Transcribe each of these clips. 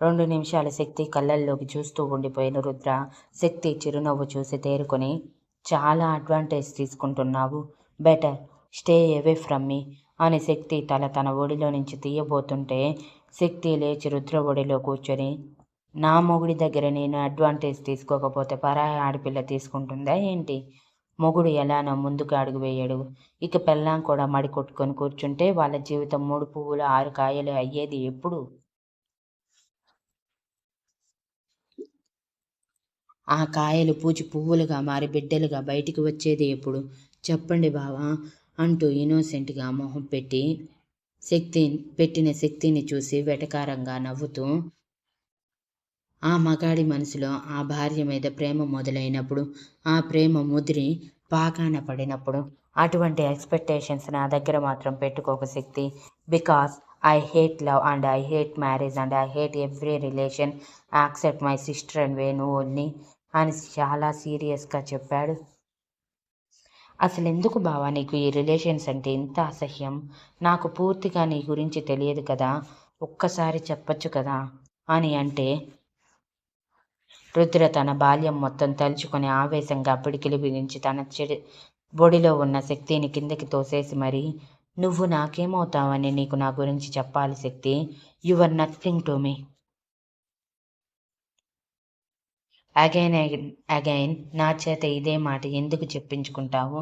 2 నిమిషాలు శక్తి కళ్ళల్లోకి చూస్తూ ఉండిపోయిన రుద్ర శక్తి చిరునవ్వు చూసి తేరుకొని, చాలా అడ్వాంటేజ్ తీసుకుంటున్నావు. Better stay away from me అని శక్తి తన ఒడిలో నుంచి తీయబోతుంటే శక్తి లేచి రుద్ర ఒడిలో కూర్చొని, నా మొగుడి దగ్గర నేను అడ్వాంటేజ్ తీసుకోకపోతే పరాయి ఆడపిల్ల తీసుకుంటుందా ఏంటి? మొగుడు ఎలానో ముందుకు అడుగు వేయడు. ఇక పెళ్ళాం కూడా మడి కొట్టుకొని కూర్చుంటే వాళ్ళ జీవితం 3 పువ్వులు 6 కాయలు అయ్యేది ఎప్పుడు? ఆ కాయలు పూచి పువ్వులుగా మారి బిడ్డలుగా బయటికి వచ్చేది ఎప్పుడు? చెప్పండి బావా అంటూ ఇన్నోసెంట్గా మొహం పెట్టిన శక్తిని చూసి వెటకారంగా నవ్వుతూ, ఆ మగాడి మనసులో ఆ భార్య మీద ప్రేమ మొదలైనప్పుడు, ఆ ప్రేమ ముదిరి పాకాన పడినప్పుడు అటువంటి ఎక్స్‌పెక్టేషన్స్ నా దగ్గర మాత్రం పెట్టుకోకు Shakti. Because I hate love and I hate marriage and I hate every relation accept my sister and Venu only అని చాలా సీరియస్‌గా చెప్పాడు. అసలెందుకు బావా నీకు ఈ రిలేషన్స్ అంటే ఇంత అసహ్యం? నాకు పూర్తిగా నీ గురించి తెలియదు కదా! ఒక్కసారి చెప్పొచ్చు కదా! అని అంటే, రుద్ర తన బాల్యం మొత్తం తలుచుకొని ఆవేశంగా పిడికిలి బిగించి తన బొడిలో ఉన్న శక్తిని కిందకి తోసేసి మరీ, నువ్వు నాకేమవుతావని నీకు నా గురించి చెప్పాలి Shakti. You are nothing to me. Again నా చేత ఇదే మాట ఎందుకు చెప్పించుకుంటావు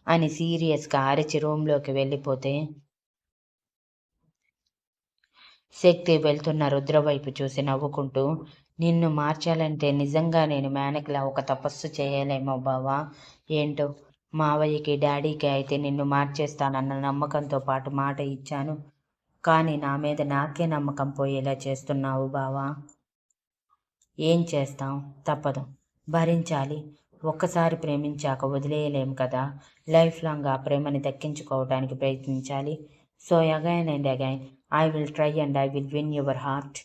అని సీరియస్గా అరిచి రూంలోకి వెళ్ళిపోతే, శక్తి వెళ్తున్న రుద్ర వైపు చూసి నవ్వుకుంటూ, నిన్ను మార్చాలంటే నిజంగా నేను మేనకలా ఒక తపస్సు చేయాలేమో బావా. ఏంటో మావయ్యకి డాడీకి అయితే నిన్ను మార్చేస్తానన్న నమ్మకంతో పాటు మాట ఇచ్చాను. కానీ నా మీద నాకే నమ్మకం పోయేలా చేస్తున్నావు బావా. ఏం చేస్తాం, తప్పదు, భరించాలి. ఒక్కసారి ప్రేమించాక వదిలేయలేం కదా. లైఫ్ లాంగ్ ఆ ప్రేమని దక్కించుకోవడానికి ప్రయత్నించాలి. So again and again I will try and I will win your heart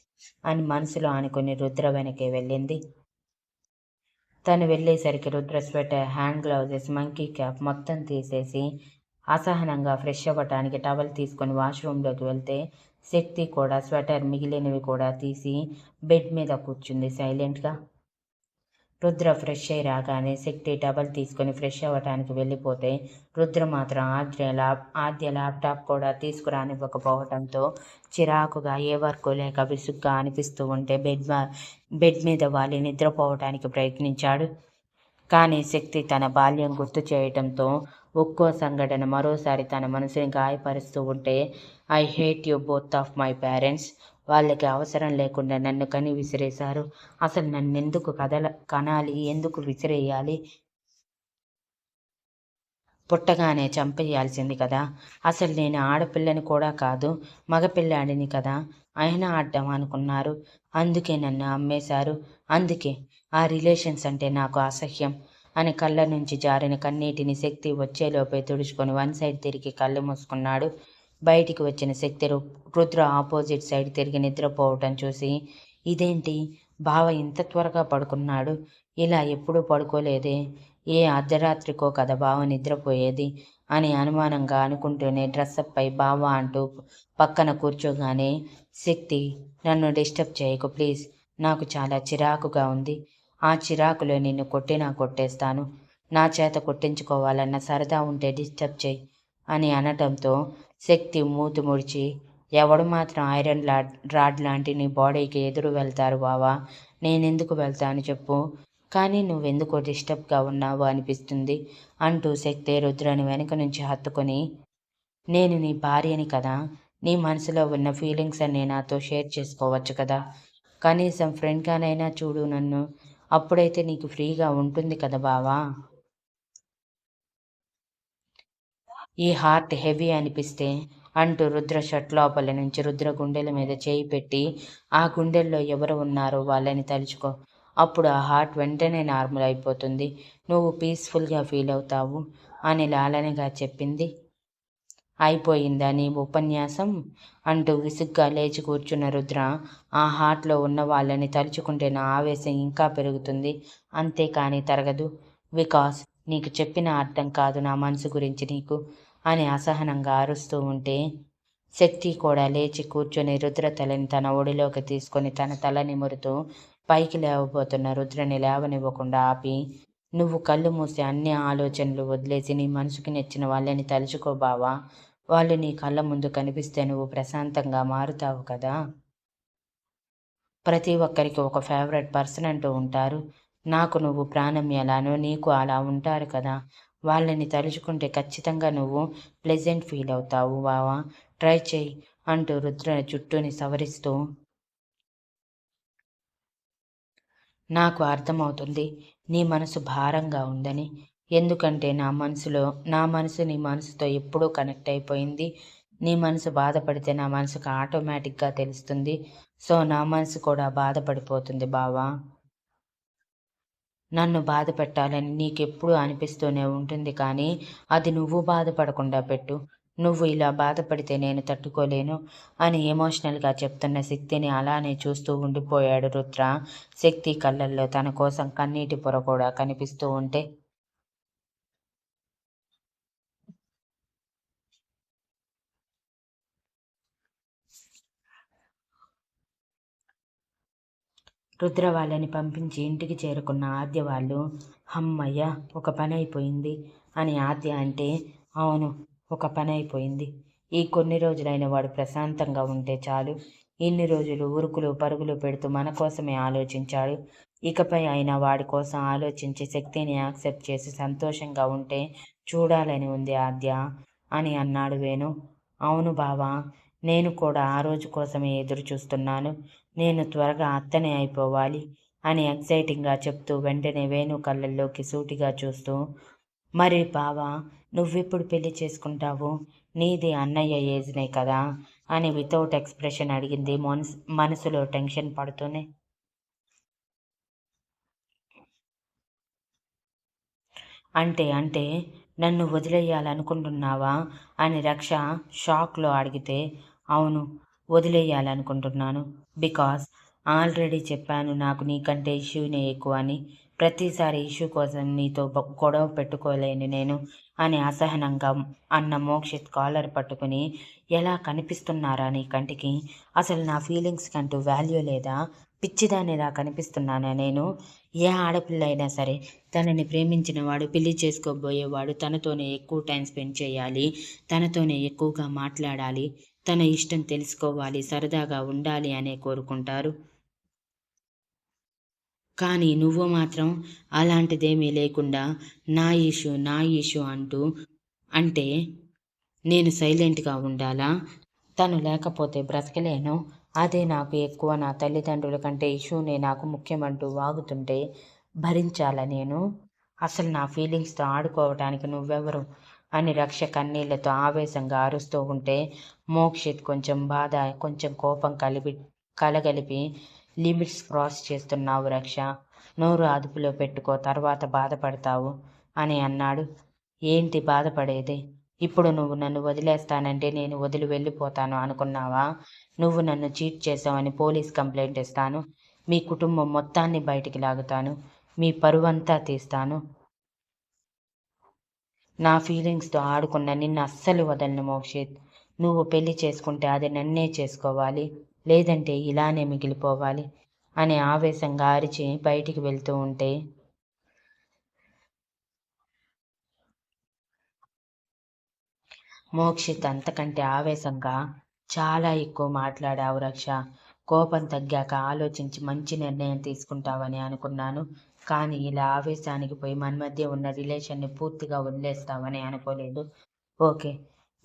అని మనసులో అనుకుని రుద్ర వెనకే వెళ్ళింది. తను వెళ్ళేసరికి Rudra sweater, hand gloves, monkey cap మొత్తం తీసేసి అసహనంగా ఫ్రెష్ అవ్వటానికి టవల్ తీసుకొని వాష్రూమ్లోకి వెళ్తే, శక్తి కూడా స్వెటర్ మిగిలినవి కూడా తీసి బెడ్ మీద కూర్చుంది సైలెంట్గా. రుద్ర ఫ్రెష్ అయి రాగానే శక్తి టవల్ తీసుకొని ఫ్రెష్ అవ్వటానికి వెళ్ళిపోతే, రుద్ర మాత్రం ఆద్య ల్యాప్టాప్ కూడా తీసుకురానివ్వకపోవడంతో చిరాకుగా ఏ వర్కు లేక విసుగ్గా అనిపిస్తూ ఉంటే బెడ్ మీద వాలి నిద్రపోవటానికి ప్రయత్నించాడు. కానీ శక్తి తన బాల్యం గుర్తు చేయటంతో ఒక్కో సంఘటన మరోసారి తన మనసుని గాయపరుస్తూ ఉంటే, I hate you both of my parents. వాళ్ళకి అవసరం లేకుండా నన్ను కని విసిరేశారు. అసలు నన్నెందుకు కనాలి, ఎందుకు విసిరేయాలి? పుట్టగానే చంపేయాల్సింది కదా. అసలు నేను ఆడపిల్లని కూడా కాదు, మగపిల్లాడిని కదా. అయినా అడ్డం అనుకున్నారు. అందుకే నన్ను అమ్మేశారు. అందుకే ఆ రిలేషన్స్ అంటే నాకు అసహ్యం అని కళ్ళ నుంచి జారిన కన్నీటిని శక్తి వచ్చేలోపే తుడుచుకొని వన్ సైడ్ తిరిగి కళ్ళు మూసుకున్నాడు. బయటికి వచ్చిన శక్తి రుద్ర ఆపోజిట్ సైడ్ తిరిగి నిద్రపోవటం చూసి, ఇదేంటి బావ ఇంత త్వరగా పడుకున్నాడు, ఇలా ఎప్పుడూ పడుకోలేదే, ఏ అర్ధరాత్రికో కదా బావ నిద్రపోయేది అని అనుమానంగా అనుకుంటూనే డ్రెస్అప్ అయి బావ అంటూ పక్కన కూర్చోగానే, శక్తి నన్ను డిస్టర్బ్ చేయకు ప్లీజ్, నాకు చాలా చిరాకుగా ఉంది. ఆ చిరాకులో నిన్ను కొట్టినా కొట్టేస్తాను. నా చేత కొట్టించుకోవాలన్న సరదా ఉంటే డిస్టర్బ్ చేయి అని అనటంతో శక్తి మూతి ముడిచి, ఎవడు మాత్రం ఐరన్ రాడ్ లాంటి నీ బాడీకి ఎదురు వెళ్తారు బావా. నేనెందుకు వెళ్తాను చెప్పు. కానీ నువ్వెందుకో డిస్టర్బ్గా ఉన్నావు అనిపిస్తుంది అంటూ శక్తి రుద్రని వెనుక నుంచి హత్తుకొని, నేను నీ భార్యని కదా, నీ మనసులో ఉన్న ఫీలింగ్స్ అన్నీ నాతో షేర్ చేసుకోవచ్చు కదా. కనీసం ఫ్రెండ్గానైనా చూడు నన్ను. అప్పుడైతే నీకు ఫ్రీగా ఉంటుంది కదా బావా. ఈ హార్ట్ హెవీ అనిపిస్తే అంటూ రుద్ర షర్ట్ లోపల నుంచి రుద్ర గుండెల మీద చేయి పెట్టి, ఆ గుండెల్లో ఎవరు ఉన్నారో వాళ్ళని తలుచుకో. అప్పుడు ఆ హార్ట్ వెంటనే నార్మల్ అయిపోతుంది. నువ్వు పీస్ఫుల్గా ఫీల్ అవుతావు అని లాలనగా చెప్పింది. అయిపోయిందా నీ ఉపన్యాసం అంటూ విసుగ్గా లేచి కూర్చున్న రుద్ర, ఆ హార్ట్లో ఉన్న వాళ్ళని తలుచుకుంటే నా ఆవేశం ఇంకా పెరుగుతుంది, అంతేకాని తరగదు. బికాస్ నీకు చెప్పిన అర్థం కాదు నా మనసు గురించి నీకు అని అసహనంగా అరుస్తూ ఉంటే, శక్తి కూడా లేచి కూర్చొని రుద్ర తలని తన ఒడిలోకి తీసుకొని తన తల నిమురుతూ పైకి లేవబోతున్న రుద్రని లేవనివ్వకుండా ఆపి, నువ్వు కళ్ళు మూసి అన్ని ఆలోచనలు వదిలేసి నీ మనసుకి నచ్చిన వాళ్ళని తలుచుకో బావా. వాళ్ళు నీ కళ్ళ ముందు కనిపిస్తే నువ్వు ప్రశాంతంగా మారుతావు కదా. ప్రతి ఒక్కరికి ఒక ఫేవరెట్ పర్సన్ అంటూ ఉంటారు. నాకు నువ్వు ప్రాణం ఎలానో నీకు అలా ఉంటారు కదా. వాళ్ళని తలుచుకుంటే ఖచ్చితంగా నువ్వు ప్లెజెంట్ ఫీల్ అవుతావు బావా. ట్రై చెయ్యి అంటూ రుద్ర జుట్టుని సవరిస్తూ, నాకు అర్థమవుతుంది నీ మనసు భారంగా ఉందని. ఎందుకంటే నా మనసు నీ మనసుతో ఎప్పుడూ కనెక్ట్ అయిపోయింది. నీ మనసు బాధపడితే నా మనసుకు ఆటోమేటిక్గా తెలుస్తుంది. సో నా మనసు కూడా బాధపడిపోతుంది బావా. నన్ను బాధ పెట్టాలని నీకెప్పుడూ అనిపిస్తూనే ఉంటుంది కానీ అది నువ్వు బాధపడకుండా పెట్టు. నువ్వు ఇలా బాధపడితే నేను తట్టుకోలేను అని ఎమోషనల్గా చెప్తున్న శక్తిని అలానే చూస్తూ ఉండిపోయాడు రుద్ర. శక్తి కళ్ళల్లో తన కోసం కన్నీటి పొర కూడా కనిపిస్తూ ఉంటే, రుద్ర వాళ్ళని పంపించి ఇంటికి చేరుకున్న ఆద్య వాళ్ళు, హమ్మయ్య ఒక పని అయిపోయింది అని ఆద్య అంటే, అవును ఒక పని అయిపోయింది. ఈ కొన్ని రోజులైన వాడు ప్రశాంతంగా ఉంటే చాలు. ఇన్ని రోజులు ఉరుకులు పరుగులు పెడుతూ మన కోసమే ఆలోచించాడు. ఇకపై అయినా వాడి కోసం ఆలోచించి శక్తిని యాక్సెప్ట్ చేసి సంతోషంగా ఉంటే చూడాలని ఉంది ఆద్య అని అన్నాడు వేణు. అవును బావా, నేను కూడా ఆ రోజు కోసమే ఎదురు చూస్తున్నాను. నేను త్వరగా అత్తనే అయిపోవాలి అని ఎక్సైటింగ్గా చెప్తూ వెంటనే వేణు కళ్ళల్లోకి సూటిగా చూస్తూ, మరి బావా నువ్వెప్పుడు పెళ్లి చేసుకుంటావు? నీది అన్నయ్య ఏజ్నే కదా అని వితౌట్ ఎక్స్ప్రెషన్ అడిగింది మనసులో టెన్షన్ పడుతూనే. అంటే నన్ను వదిలేయాలనుకుంటున్నావా అని రక్ష షాక్లో అడిగితే, అవును వదిలేయాలనుకుంటున్నాను. బికాస్ ఆల్రెడీ చెప్పాను నాకు నీకంటే ఇష్యూనే ఎక్కువ అని. ప్రతిసారి ఇష్యూ కోసం నీతో గొడవ పెట్టుకోలేను నేను అని అసహనంగా అన్న మోక్షిత్ కాలర్ పట్టుకుని, ఎలా కనిపిస్తున్నారా నీ కంటికి? అసలు నా ఫీలింగ్స్ కంటూ వాల్యూ లేదా? పిచ్చిదానిలా కనిపిస్తున్నానా నేను? ఏ ఆడపిల్ల అయినా సరే తనని ప్రేమించిన వాడు, పెళ్లి చేసుకోబోయేవాడు తనతోనే ఎక్కువ టైం స్పెండ్ చేయాలి, తనతోనే ఎక్కువగా మాట్లాడాలి, తన ఇష్టం తెలుసుకోవాలి, సరదాగా ఉండాలి అనే కోరుకుంటారు. కానీ నువ్వు మాత్రం అలాంటిదేమీ లేకుండా నా ఇష్యూ అంటూ అంటే నేను సైలెంట్గా ఉండాలా? తను లేకపోతే బ్రతకలేను. అదే నాకు ఎక్కువ. నా తల్లిదండ్రుల కంటే ఇష్యూనే నాకు ముఖ్యమంటూ వాగుతుంటే భరించాలా నేను? అసలు నా ఫీలింగ్స్తో ఆడుకోవటానికి నువ్వెవరు అని రక్ష కన్నీళ్లతో ఆవేశంగా అరుస్తూ ఉంటే, మోక్షిత్ కొంచెం బాధ కొంచెం కోపం కలగలిపి, లిమిట్స్ క్రాస్ చేస్తున్నావు రక్ష. నోరు అదుపులో పెట్టుకో, తర్వాత బాధపడతావు అని అన్నాడు. ఏంటి బాధపడేది? ఇప్పుడు నువ్వు నన్ను వదిలేస్తానంటే నేను వదిలి వెళ్ళిపోతాను అనుకున్నావా? నువ్వు నన్ను చీట్ చేసావని పోలీస్ కంప్లైంట్ ఇస్తాను. మీ కుటుంబం మొత్తాన్ని బయటికి లాగుతాను. మీ పరువంతా తీస్తాను. నా ఫీలింగ్స్తో ఆడుకున్న నిన్ను అస్సలు వదలను మోక్షిత్. నువ్వు పెళ్లి చేసుకుంటే అది నన్నే చేసుకోవాలి, లేదంటే ఇలానే మిగిలిపోవాలి అని ఆవేశంగా అరిచి బయటికి వెళ్తూ ఉంటే, మోక్షిత్ అంతకంటే ఆవేశంగా, చాలా ఎక్కువ మాట్లాడావు రక్ష. కోపం తగ్గాక ఆలోచించి మంచి నిర్ణయం తీసుకుంటావని అనుకున్నాను. కానీ ఇలా ఆవేశానికి పోయి మన మధ్య ఉన్న రిలేషన్ని పూర్తిగా వదిలేస్తావని అనుకోలేదు. ఓకే,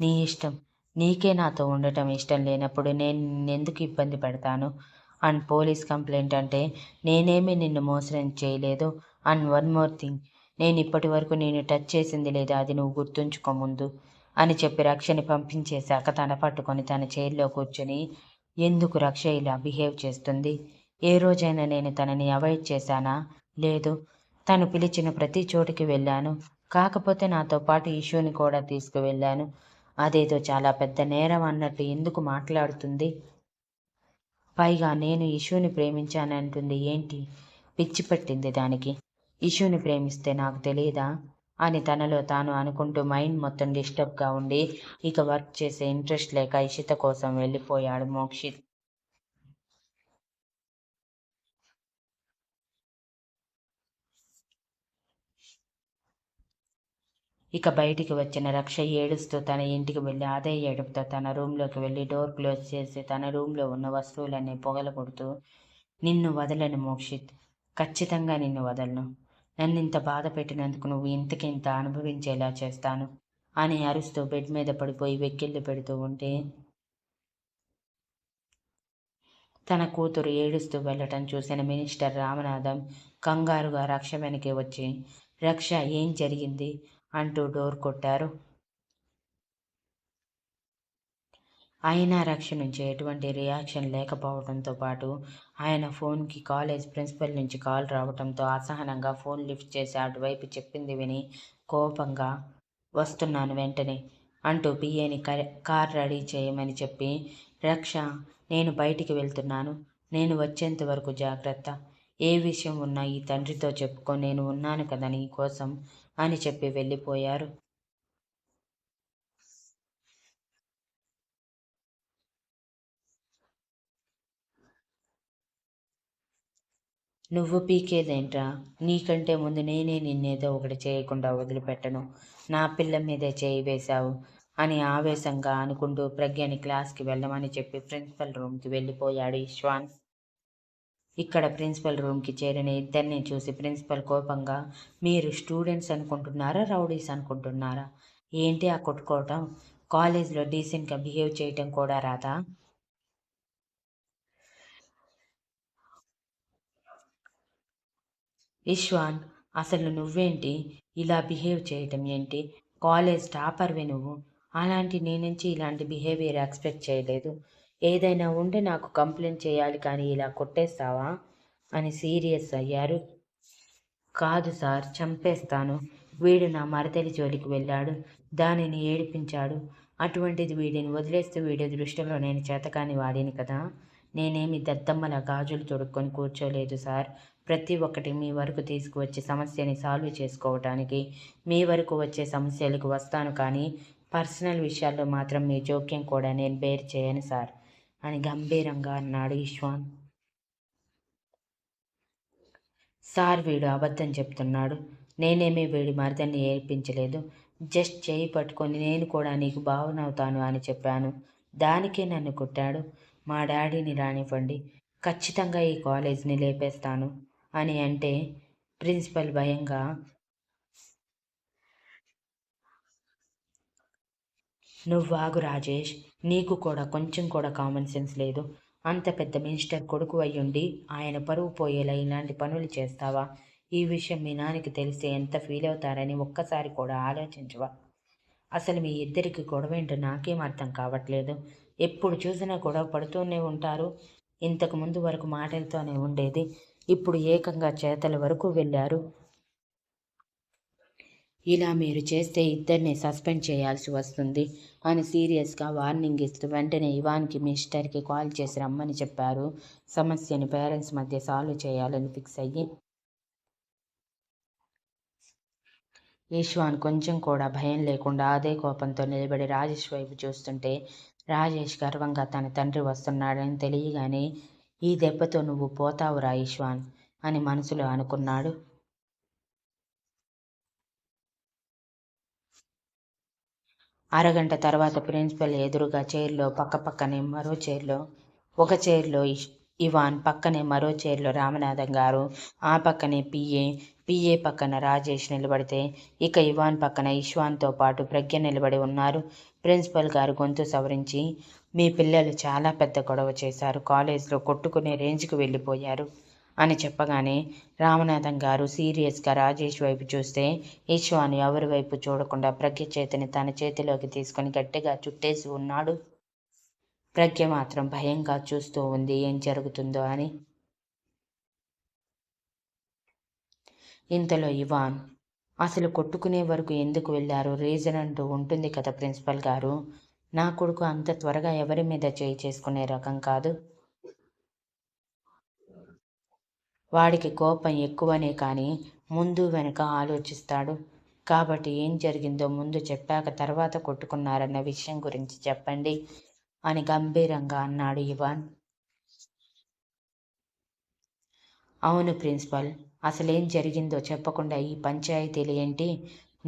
నీ ఇష్టం. నీకే నాతో ఉండటం ఇష్టం లేనప్పుడు నేను నిన్నెందుకు ఇబ్బంది పెడతాను? అండ్ పోలీస్ కంప్లైంట్ అంటే నేనేమీ నిన్ను మోసం చేయలేదు. అండ్ వన్ మోర్ థింగ్, నేను ఇప్పటి వరకు నేను టచ్ చేసింది లేదా అది నువ్వు గుర్తుంచుకో ముందు అని చెప్పి రక్షని పంపించేశాక తన పట్టుకొని తన చైర్లో కూర్చొని, ఎందుకు రక్ష ఇలా బిహేవ్ చేస్తుంది? ఏ రోజైనా నేను తనని అవాయిడ్ చేశానా? లేదు. తను పిలిచిన ప్రతి చోటికి వెళ్ళాను. కాకపోతే నాతో పాటు ఇష్యూని కూడా తీసుకువెళ్ళాను. అదేదో చాలా పెద్ద నేరం అన్నట్టు ఎందుకు మాట్లాడుతుంది? పైగా నేను ఇష్యూని ప్రేమించానంటుంది ఏంటి? పిచ్చి పట్టింది దానికి. ఇష్యూని ప్రేమిస్తే నాకు తెలియదా? అని తనలో తాను అనుకుంటూ మైండ్ మొత్తం డిస్టర్బ్గా ఉండి ఇక వర్క్ చేసే ఇంట్రెస్ట్ లేక ఇషిత కోసం వెళ్ళిపోయాడు మోక్షిత్. ఇక బయటికి వచ్చిన రక్ష ఏడుస్తూ తన ఇంటికి వెళ్ళి అదే ఏడుపుతో తన రూంలోకి వెళ్ళి డోర్ క్లోజ్ చేసి తన రూంలో ఉన్న వస్తువులన్నీ పొగలగొడుతూ, నిన్ను వదలను మోక్షిత్, ఖచ్చితంగా నిన్ను వదలను. నన్నింత బాధ పెట్టినందుకు నువ్వు ఇంతకింత అనుభవించేలా చేస్తాను అని అరుస్తూ బెడ్ మీద పడిపోయి వెక్కిళ్ళు పెడుతూ ఉంటే తన కూతురు ఏడుస్తూ వెళ్ళటం చూసిన మినిస్టర్ రామనాథం కంగారుగా రక్ష వెనకే వచ్చి, రక్ష ఏం జరిగింది అంటూ డోర్ కొట్టారు. అయినా రక్ష నుంచి ఎటువంటి రియాక్షన్ లేకపోవడంతో పాటు ఆయన ఫోన్కి కాలేజ్ ప్రిన్సిపల్ నుంచి కాల్ రావడంతో అసహనంగా ఫోన్ లిఫ్ట్ చేసి అటువైపు చెప్పింది విని కోపంగా, వస్తున్నాను వెంటనే అంటూ పిఏని కార్ రెడీ చేయమని చెప్పి, రక్ష, నేను బయటికి వెళ్తున్నాను, నేను వచ్చేంత వరకు జాగ్రత్త, ఏ విషయం ఉన్నా ఈ తండ్రితో చెప్పుకో, నేను ఉన్నాను కదా నీ కోసం అని చెప్పి వెళ్ళిపోయారు. నువ్వు పీకేదేంట్రా, నీకంటే ముందు నేనే నిన్నేదో ఒకటి చేయకుండా వదిలిపెట్టను, నా పిల్ల మీదే చేయి వేశావు అని ఆవేశంగా అనుకుంటూ ప్రజ్ఞని క్లాస్కి వెళ్ళమని చెప్పి ప్రిన్సిపల్ రూమ్కి వెళ్ళిపోయాడు ఇష్వాన్. ఇక్కడ ప్రిన్సిపల్ రూమ్కి చేరిన ఇద్దరిని చూసి ప్రిన్సిపల్ కోపంగా, మీరు స్టూడెంట్స్ అనుకుంటున్నారా, రౌడీస్ అనుకుంటున్నారా, ఏంటి ఆ కొట్టుకోవటం, కాలేజ్లో డీసెంట్గా బిహేవ్ చేయటం కూడా రాదా? ఇష్వాన్, అసలు నువ్వేంటి ఇలా బిహేవ్ చేయటం ఏంటి, కాలేజ్ టాపర్వే నువ్వు, అలాంటి నీ నుంచి ఇలాంటి బిహేవియర్ ఎక్స్పెక్ట్ చేయలేదు, ఏదైనా ఉంటే నాకు కంప్లైంట్ చేయాలి కానీ ఇలా కొట్టేస్తావా అని సీరియస్ అయ్యారు. కాదు సార్, చంపేస్తాను, వీడు నా మరదలి జోలికి వెళ్ళాడు, దానిని ఏడిపించాడు, అటువంటిది వీడిని వదిలేస్తే వీడి దృష్టిలో నేను చేతకాని వాడిని కదా, నేనేమి దద్దమ్మల గాజులు తొడుక్కొని కూర్చోలేదు సార్, ప్రతి ఒక్కటి మీ వరకు తీసుకువచ్చి సమస్యని సాల్వ్ చేసుకోవటానికి మీ వరకు వచ్చే సమస్యలకు వస్తాను కానీ పర్సనల్ విషయాల్లో మాత్రం మీ జోక్యం కూడా నేను బేర్ చేయను సార్ అని గంభీరంగా అన్నాడు ఇష్వాన్. సార్, వీడు అబద్ధం చెప్తున్నాడు, నేనేమీ వీడి మరదల్ని ఏడ్పించలేదు, జస్ట్ చేయి పట్టుకొని నేను కూడా నీకు బావనవుతాను అని చెప్పాను, దానికే నన్ను కొట్టాడు, మా డాడీని రానివ్వండి, ఖచ్చితంగా ఈ కాలేజ్ని లేపేస్తాను అని అంటే ప్రిన్సిపల్ భయంగా, నువ్వాగు రాజేష్, నీకు కూడా కొంచెం కూడా కామన్ సెన్స్ లేదు, అంత పెద్ద మినిస్టర్ కొడుకు అయ్యుండి ఆయన పరువు పోయేలా ఇలాంటి పనులు చేస్తావా, ఈ విషయం మీ నాన్నకి తెలిస్తే ఎంత ఫీల్ అవుతారని ఒక్కసారి కూడా ఆలోచించవా, అసలు మీ ఇద్దరికి గొడవేంటో నాకేం అర్థం కావట్లేదు, ఎప్పుడు చూసినా గొడవ పడుతూనే ఉంటారు, ఇంతకు ముందు వరకు మాటలతోనే ఉండేది, ఇప్పుడు ఏకంగా చేతల వరకు వెళ్ళారు, ఇలా మీరు చేస్తే ఇద్దరిని సస్పెండ్ చేయాల్సి వస్తుంది అని సీరియస్గా వార్నింగ్ ఇస్తూ వెంటనే ఇవాన్కి మిస్టర్కి కాల్ చేసి రమ్మని చెప్పారు. సమస్యని పేరెంట్స్ మధ్య సాల్వ్ చేయాలని ఫిక్స్ అయ్యి. ఈశ్వాన్ కొంచెం కూడా భయం లేకుండా అదే కోపంతో నిలబడి రాజేష్ వైపు చూస్తుంటే రాజేష్ గర్వంగా తన తండ్రి వస్తున్నాడని తెలియగానే, ఈ దెబ్బతో నువ్వు పోతావురా ఈశ్వాన్ అని మనసులో అనుకున్నాడు. అరగంట తర్వాత ప్రిన్సిపల్ ఎదురుగా చైర్లో పక్కపక్కనే మరో చైర్లో, ఒక చైర్లో ఇవాన్, పక్కనే మరో చైర్లో రామనాథం గారు, ఆ పక్కనే పిఏ పక్కన రాజేష్ నిలబడితే ఇక ఇవాన్ పక్కన ఇష్వాన్తో పాటు ప్రజ్ఞ నిలబడి ఉన్నారు. ప్రిన్సిపల్ గారు గొంతు సవరించి, మీ పిల్లలు చాలా పెద్ద గొడవ చేశారు, కాలేజ్లో కొట్టుకునే రేంజ్కి వెళ్ళిపోయారు అని చెప్పగానే రామనాథం గారు సీరియస్గా రాజేష్ వైపు చూస్తే ఈశ్వాన్ ఎవరి వైపు చూడకుండా ప్రజ్ఞ చేతిని తన చేతిలోకి తీసుకుని గట్టిగా చుట్టేసి ఉన్నాడు. ప్రజ్ఞ మాత్రం భయంగా చూస్తూ ఉంది ఏం జరుగుతుందో అని. ఇంతలో ఇవాన్, అసలు కొట్టుకునే వరకు ఎందుకు వెళ్ళారు, రీజన్ అంటూ ఉంటుంది కదా ప్రిన్సిపల్ గారు, నా కొడుకు అంత త్వరగా ఎవరి మీద చేయి చేసుకునే రకం కాదు, వాడికి కోపం ఎక్కువనే కానీ ముందు వెనక ఆలోచిస్తాడు, కాబట్టి ఏం జరిగిందో ముందు చెప్పాక తర్వాత కొట్టుకున్నారన్న విషయం గురించి చెప్పండి అని గంభీరంగా అన్నాడు ఇవాన్. అవును ప్రిన్సిపల్, అసలేం జరిగిందో చెప్పకుండా ఈ పంచాయతీలు ఏంటి,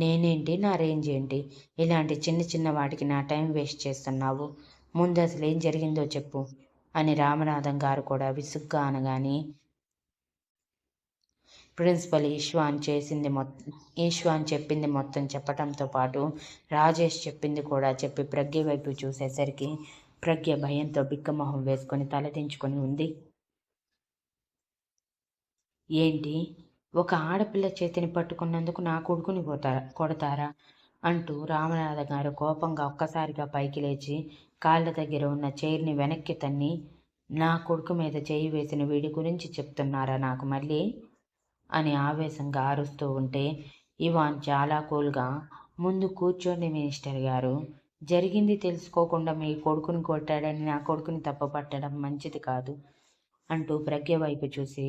నేనేంటి, నా రేంజ్ ఏంటి, ఇలాంటి చిన్న చిన్న వాటికి నా టైం వేస్ట్ చేస్తున్నావు, ముందు అసలేం జరిగిందో చెప్పు అని రామనాథం గారు కూడా విసుగ్గా అనగానే ప్రిన్సిపల్ ఈశ్వాన్ చెప్పింది మొత్తం చెప్పటంతో పాటు రాజేష్ చెప్పింది కూడా చెప్పి ప్రజ్ఞ వైపు చూసేసరికి ప్రజ్ఞ భయంతో బిక్కమొహం వేసుకొని తలదించుకొని ఉంది. ఏంటి, ఒక ఆడపిల్ల చేతిని పట్టుకున్నందుకు నా కొడుకుని కొడతారా అంటూ రామనాథ గారు కోపంగా ఒక్కసారిగా పైకి లేచి కాళ్ళ దగ్గర ఉన్న చైర్ని వెనక్కి తన్ని, నా కొడుకు మీద చేయి వేసిన వీడి గురించి చెప్తున్నారా నాకు మళ్ళీ అని ఆవేశంగా అరుస్తూ ఉంటే ఇవాన్ చాలా కూల్గా, ముందు కూర్చోండి మినిస్టర్ గారు, జరిగింది తెలుసుకోకుండా మీ కొడుకుని కొట్టాడని నా కొడుకుని తప్పుపట్టడం మంచిది కాదు అంటూ ప్రజ్ఞ వైపు చూసి,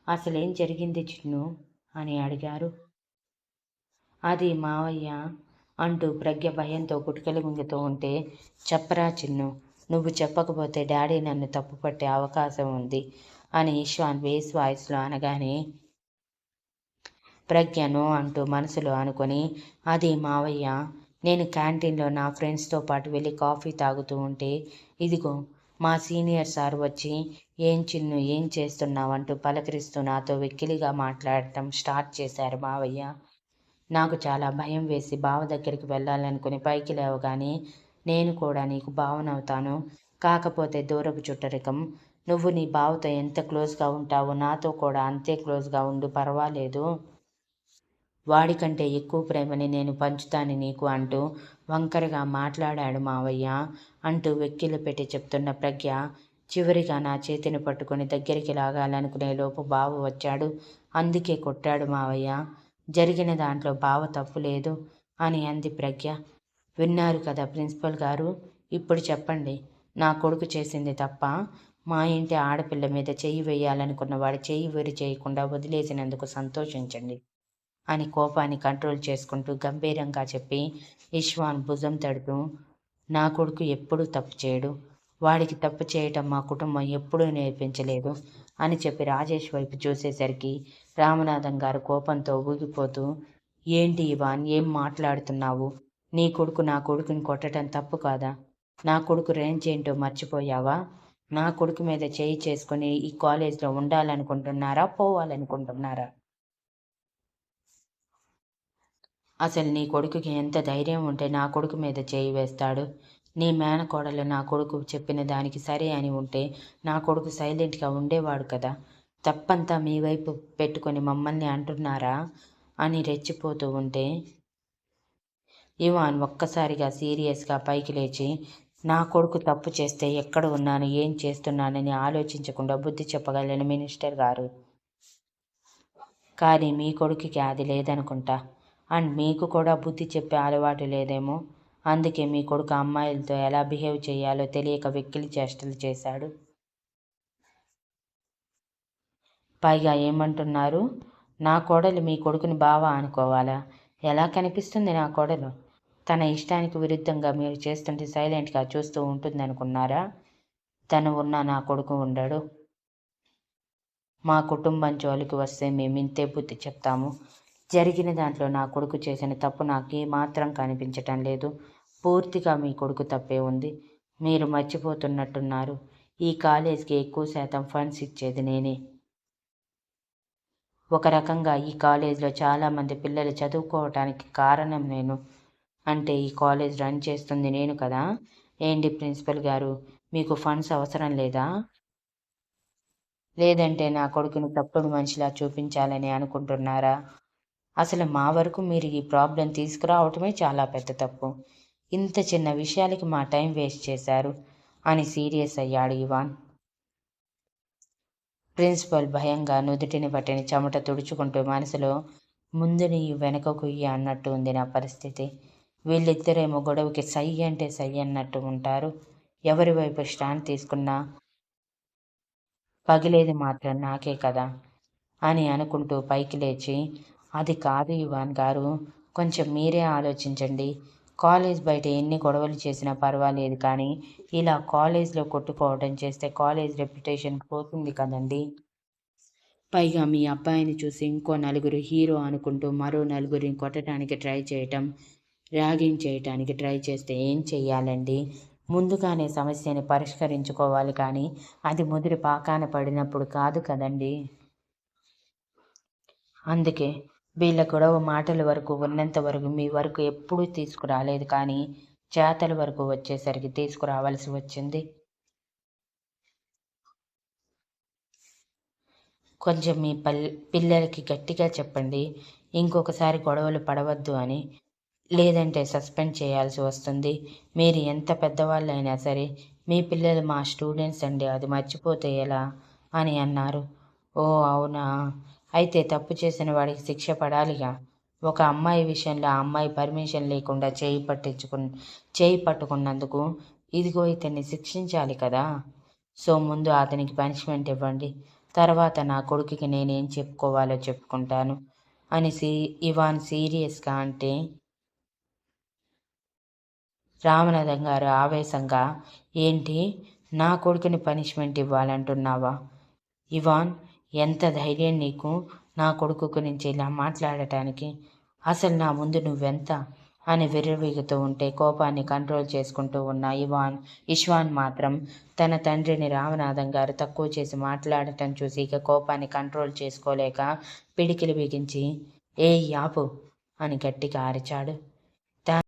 అసలేం జరిగింది చిన్ను అని అడిగారు. అది మావయ్య అంటూ ప్రజ్ఞ భయంతో కుటికలు మింగుతూ ఉంటే, చెప్పరా చిన్ను, నువ్వు చెప్పకపోతే డాడీ నన్ను తప్పుపట్టే అవకాశం ఉంది అని ఇష్వాన్ బేస్ వాయిస్లో అనగానే ప్రజ్ఞను అంటూ మనసులో అనుకొని, అది మావయ్య, నేను క్యాంటీన్లో నా ఫ్రెండ్స్తో పాటు వెళ్ళి కాఫీ తాగుతూ ఉంటే ఇదిగో మా సీనియర్ సార్ వచ్చి, ఏం చిన్ను ఏం చేస్తున్నావంటూ పలకరిస్తూ నాతో వెక్కిలిగా మాట్లాడటం స్టార్ట్ చేశారు మావయ్య. నాకు చాలా భయం వేసి బావ దగ్గరికి వెళ్ళాలనుకుని పైకి లేవగానే, నేను కూడా నీకు బావనవుతాను, కాకపోతే దూరపు చుట్టరికం, నువ్వు నీ బావతో ఎంత క్లోజ్గా ఉంటావో నాతో కూడా అంతే క్లోజ్గా ఉండు, పర్వాలేదు, వాడికంటే ఎక్కువ ప్రేమని నేను పంచుతాను నీకు అంటూ వంకరగా మాట్లాడాడు మావయ్య అంటూ వెక్కిళ్ళు పెట్టి చెప్తున్న ప్రజ్ఞ చివరిగా నా చేతిని పట్టుకుని దగ్గరికి లాగాలనుకునే లోపు బావ వచ్చాడు, అందుకే కొట్టాడు మావయ్య, జరిగిన దాంట్లో బావ తప్పు లేదు అని అంది ప్రజ్ఞ. విన్నారు కదా ప్రిన్సిపల్ గారు, ఇప్పుడు చెప్పండి, నా కొడుకు చేసింది తప్ప, మా ఇంటి ఆడపిల్ల మీద చెయ్యి వేయాలనుకున్న వాడి చెయ్యి వెరి చేయకుండా వదిలేసినందుకు సంతోషించండి అని కోపాన్ని కంట్రోల్ చేసుకుంటూ గంభీరంగా చెప్పి ఇష్వాన్ భుజం తడుతూ, నా కొడుకు ఎప్పుడూ తప్పు చేయడు, వాడికి తప్పు చేయటం మా కుటుంబం ఎప్పుడూ నేర్పించలేదు అని చెప్పి రాజేష్ వైపు చూసేసరికి రామనాథం గారు కోపంతో ఊగిపోతూ, ఏంటి ఇవాన్ ఏం మాట్లాడుతున్నావు, నీ కొడుకు నా కొడుకుని కొట్టడం తప్పు కాదా, నా కొడుకు రేంజ్ ఏంటో మర్చిపోయావా, నా కొడుకు మీద చేయి చేసుకుని ఈ కాలేజ్లో ఉండాలనుకుంటున్నారా పోవాలనుకుంటున్నారా, అసలు నీ కొడుకుకి ఎంత ధైర్యం ఉంటే నా కొడుకు మీద చేయి వేస్తాడు, నీ మేనకోడలు నా కొడుకు చెప్పిన దానికి సరే అని ఉంటే నా కొడుకు సైలెంట్గా ఉండేవాడు కదా, తప్పంతా మీ వైపు పెట్టుకొని మమ్మల్ని అంటున్నారా అని రెచ్చిపోతూ ఉంటే ఇవాన్ ఒక్కసారిగా సీరియస్గా పైకి లేచి, నా కొడుకు తప్పు చేస్తే ఎక్కడ ఉన్నాను ఏం చేస్తున్నానని ఆలోచించకుండా బుద్ధి చెప్పగలను మినిస్టర్ గారు, కానీ మీ కొడుకుకి అది లేదనుకుంటా, అండ్ మీకు కూడా బుద్ధి చెప్పే అలవాటు లేదేమో, అందుకే మీ కొడుకు అమ్మాయిలతో ఎలా బిహేవ్ చేయాలో తెలియక వెక్కిలి చేష్టలు చేశాడు. పైగా ఏమంటున్నారు, నా కోడలు మీ కొడుకుని బావా అనుకోవాలా, ఎలా కనిపిస్తుంది నా కోడలు, తన ఇష్టానికి విరుద్ధంగా మీరు చేస్తుంటే సైలెంట్గా చూస్తూ ఉంటుందనుకున్నారా, తను ఉన్నా నా కొడుకు ఉండడు, మా కుటుంబం జోలికి వస్తే మేము ఇంతే బుద్ధి చెప్తాము, జరిగిన దాంట్లో నా కొడుకు చేసిన తప్పు నాకు ఏమాత్రం కనిపించటం లేదు, పూర్తిగా మీ కొడుకు తప్పే ఉంది, మీరు మర్చిపోతున్నట్టున్నారు, ఈ కాలేజ్కి ఎక్కువ శాతం ఫండ్స్ ఇచ్చేది నేనే, ఒక రకంగా ఈ కాలేజ్లో చాలామంది పిల్లలు చదువుకోవటానికి కారణం నేను, అంటే ఈ కాలేజ్ రన్ చేస్తుంది నేను కదా, ఏంటి ప్రిన్సిపల్ గారు, మీకు ఫండ్స్ అవసరం లేదా, లేదంటే నా కొడుకుని తప్పుడు మనిషిలా చూపించాలని అనుకుంటున్నారా, అసలు మా వరకు మీరు ఈ ప్రాబ్లం తీసుకురావటమే చాలా పెద్ద తప్పు, ఇంత చిన్న విషయాలకి మా టైం వేస్ట్ చేశారు అని సీరియస్ అయ్యాడు ఇవాన్. ప్రిన్సిపల్ భయంగా నుదుటిని పట్టిన చెమట తుడుచుకుంటూ మనసులో, ముందు నీ వెనక కుయ్యి అన్నట్టు ఉంది నా పరిస్థితి, వీళ్ళిద్దరేమో గొడవకి సై అంటే సై అన్నట్టు ఉంటారు, ఎవరి వైపు స్టాండ్ తీసుకున్నా పగిలేది మాత్రం నాకే కదా అని అనుకుంటూ పైకి లేచి, అది కాదు ఇవాన్ గారు, కొంచెం మీరే ఆలోచించండి. కాలేజ్ బయట ఎన్ని గొడవలు చేసినా పర్వాలేదు కానీ ఇలా కాలేజ్లో కొట్టుకోవడం చేస్తే కాలేజ్ రెప్యుటేషన్ పోతుంది కదండి. పైగా మీ అబ్బాయిని చూసి ఇంకో నలుగురు హీరో అనుకుంటూ మరో నలుగురిని కొట్టడానికి ట్రై చేయటం, ర్యాగింగ్ చేయటానికి ట్రై చేస్తే ఏం చెయ్యాలండి? ముందుగానే సమస్యని పరిష్కరించుకోవాలి కానీ అది ముదిరి పాకాన పడినప్పుడు కాదు కదండి. అందుకే వీళ్ళ గొడవ మాటల వరకు ఉన్నంత వరకు మీ వరకు ఎప్పుడూ తీసుకురాలేదు కానీ చేతల వరకు వచ్చేసరికి తీసుకురావాల్సి వచ్చింది. కొంచెం మీ పిల్లలకి గట్టిగా చెప్పండి, ఇంకొకసారి గొడవలు పడవద్దు అని. లేదంటే సస్పెండ్ చేయాల్సి వస్తుంది. మీరు ఎంత పెద్దవాళ్ళైనా సరే మీ పిల్లలు మా స్టూడెంట్స్ అండి, అది మర్చిపోతే ఎలా అని అన్నారు. ఓ అవునా, అయితే తప్పు చేసిన వాడికి శిక్ష పడాలిగా. ఒక అమ్మాయి విషయంలో ఆ అమ్మాయి పర్మిషన్ లేకుండా చేయి పట్టుకున్నందుకు ఇదిగో ఇతన్ని శిక్షించాలి కదా. సో ముందు అతనికి పనిష్మెంట్ ఇవ్వండి, తర్వాత నా కొడుకుకి నేనేం చెప్పుకోవాలో చెప్పుకుంటాను అని ఇవాన్ సీరియస్గా అంటే రామనాథం గారు ఆవేశంగా, ఏంటి, నా కొడుకుని పనిష్మెంట్ ఇవ్వాలంటున్నావా? ఇవాన్, ఎంత ధైర్యం నీకు నా కొడుకు గురించి ఇలా మాట్లాడటానికి? అసలు నా ముందు నువ్వెంత అని విర్రవీగుతూ ఉంటే కోపాన్ని కంట్రోల్ చేసుకుంటూ ఉన్న ఇష్వాన్ మాత్రం తన తండ్రిని రామనాథం గారు తక్కువ చేసి మాట్లాడటం చూసి ఇక కోపాన్ని కంట్రోల్ చేసుకోలేక పిడికిలి బిగించి, ఏ యాపు అని గట్టిగా అరిచాడు.